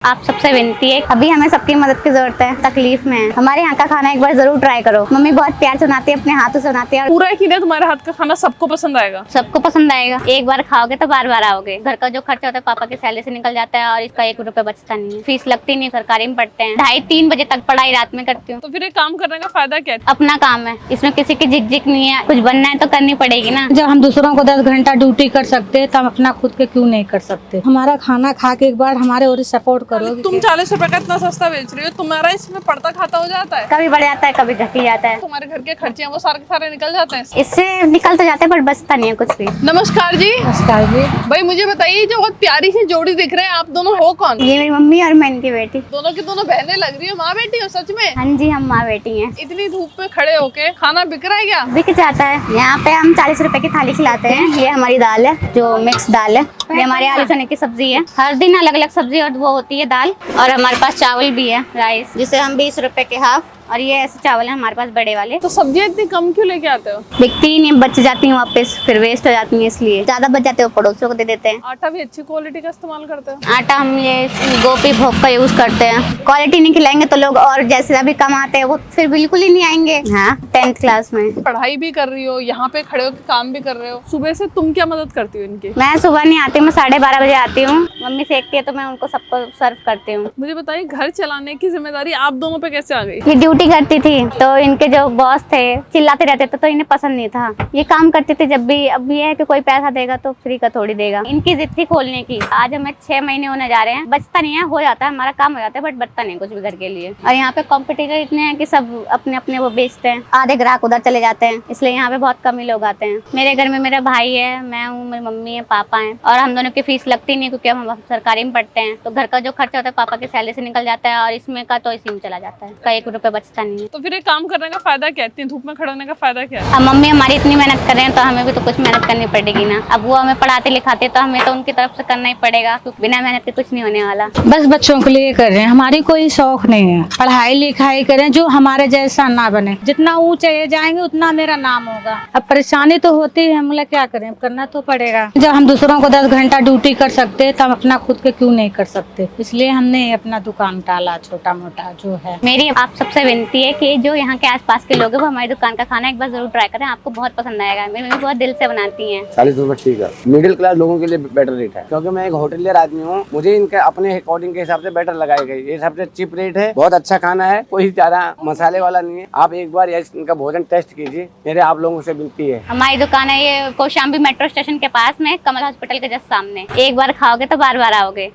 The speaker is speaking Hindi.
आप सबसे विनती है, अभी हमें सबकी मदद की जरूरत है, तकलीफ में है। हमारे यहाँ का खाना एक बार जरूर ट्राई करो। मम्मी बहुत प्यार से बनाती है, अपने हाथों से बनाती है। पूरा यकीन है तुम्हारे हाथ का खाना सबको पसंद आएगा। सबको पसंद आएगा। एक बार खाओगे तो बार बार आओगे। घर का जो खर्चा होता है पापा की सैलरी से निकल जाता है और इसका 1 रुपए बचता नहीं है। फीस लगती नहीं, सरकारी में पढ़ते हैं। 2:30-3 बजे तक पढ़ाई रात में करती हूँ। तो फिर ये काम करने का फायदा क्या है? अपना काम है, इसमें किसी की झिकझिक नहीं है। कुछ बनना है तो करनी पड़ेगी ना। जब हम दूसरों को 10 घंटा ड्यूटी कर सकते हैं तो हम अपना खुद के क्यों नहीं कर सकते। हमारा खाना खा के एक बार हमारे और सपोर्ट करो। तुम 40 रुपए का इतना सस्ता बेच रही हो, तुम्हारा इसमें पड़ता खाता हो जाता है। कभी बढ़ जाता है, कभी घटी जाता है। तुम्हारे घर के खर्चे हैं वो सारे के सारे निकल जाते हैं। इससे निकल तो जाते हैं पर बचता नहीं है कुछ भी। नमस्कार जी। नमस्कार जी। भाई मुझे बताइए, जो बहुत प्यारी सी जोड़ी दिख रहे हैं, आप दोनों हो कौन? ये मेरी मम्मी और मैं इनकी बेटी। दोनों की दोनों बहनें लग रही हो, माँ बेटी हो सच में? हाँ जी, हम माँ बेटी हैं। इतनी धूप में खड़े होके खाना बिक रहा है क्या? बिक जाता है। यहाँ पे हम 40 रुपए की थाली खिलाते हैं। ये हमारी दाल है, जो मिक्स दाल है। ये हमारे आलू चने की सब्जी है। हर दिन अलग अलग सब्जी और वो होती है दाल। और हमारे पास चावल भी है, राइस, जिसे हम 20 रुपए के हाफ। और ये ऐसे चावल है हमारे पास बड़े वाले। तो सब्जियां इतनी कम क्यों लेके आते हो? बिकती ही नहीं, बच जाती हैं वापस, फिर वेस्ट हो जाती हैं, इसलिए ज्यादा बच जाते हो पड़ोसियों को दे देते हैं। आटा भी अच्छी क्वालिटी का इस्तेमाल करते हो? आटा हम ये गोपी भोग का यूज करते हैं। क्वालिटी नहीं खिलाएंगे तो लोग और जैसे अभी कम आते हैं वो फिर बिल्कुल ही नहीं आएंगे। हाँ, 10th क्लास में। पढ़ाई भी कर रही हो, यहाँ पे खड़े होकर काम भी कर रहे हो। सुबह से तुम क्या मदद करती हो इनकी? मैं सुबह नहीं आती, मैं 12:30 बजे आती हूँ। मम्मी सेकती है तो मैं उनको सबको सर्व करती हूँ। मुझे बताइए, घर चलाने की जिम्मेदारी आप दोनों पे कैसे आ गई? ये ड्यूटी करती थी तो इनके जो बॉस थे चिल्लाते रहते थे तो इन्हें पसंद नहीं था। ये काम करती थी जब भी। अब ये है कि कोई पैसा देगा तो फ्री का थोड़ी देगा। इनकी जिद थी खोलने की। आज हमें 6 महीने होने जा रहे हैं। बचता नहीं है, हो जाता है, हमारा काम हो जाता है, बट बचता नहीं कुछ भी घर के लिए। और यहाँ पे कॉम्पिटिटर इतने हैं कि सब अपने अपने वो बेचते हैं। आधे ग्राहक उधर चले जाते हैं, इसलिए यहाँ पे बहुत कम ही लोग आते हैं। मेरे घर में मेरा भाई है, मैं हूँ, मेरी मम्मी है, पापा है। और हम दोनों की फीस लगती नहीं क्योंकि हम सरकारी में पढ़ते हैं। तो घर का जो खर्चा होता है पापा की सैलरी से निकल जाता है और इसमें का तो इसी में चला जाता है। का 1 रुपए बचता नहीं है। तो फिर ये काम करने का फायदा क्या है? इतनी धूप में खड़े होने का फायदा क्या है? अब मम्मी हमारी इतनी मेहनत कर रहे हैं तो हमें भी तो कुछ मेहनत करनी पड़ेगी ना। अब वो हमें पढ़ाते लिखाते तो हमें तो उनकी तरफ से करना ही पड़ेगा, क्योंकि बिना मेहनत के कुछ नहीं होने वाला। बस बच्चों के लिए कर रहे हैं, हमारी कोई शौक नहीं है। पढ़ाई लिखाई करें, जो हमारे जैसा ना बने। जितना ऊंचे जाएंगे उतना मेरा नाम होगा। अब परेशानी तो होती है, हम लोग क्या करें, करना तो पड़ेगा। जब हम दूसरों को 10 घंटा ड्यूटी कर सकते हैं तो हम अपना खुद के क्यों नहीं कर सकते। इसलिए हमने अपना दुकान डाला, छोटा मोटा जो है। मेरी आप सबसे विनती है कि जो यहाँ के आसपास के लोग हैं वो हमारी दुकान का खाना एक बार जरूर ट्राई करें, आपको बहुत पसंद आएगा। मेरी मम्मी बहुत दिल से बनाती हैं। 40 रुपए ठीक है, मिडिल क्लास लोगों के लिए बेटर रेट है, क्योंकि मैं एक होटलियर आदमी हूँ। मुझे इनके अपने अकॉर्डिंग के हिसाब से बेटर लगाई गई। ये सबसे चीप रेट है, बहुत अच्छा खाना है, कोई ज्यादा मसाले वाला नहीं है। आप एक बार इनका भोजन टेस्ट कीजिए, मेरे आप लोगों से विनती है। हमारी दुकान है ये कौशाम्बी मेट्रो स्टेशन के पास में, कमल हॉस्पिटल के जस्ट सामने। एक बार खाओगे तो बार बार आओगे।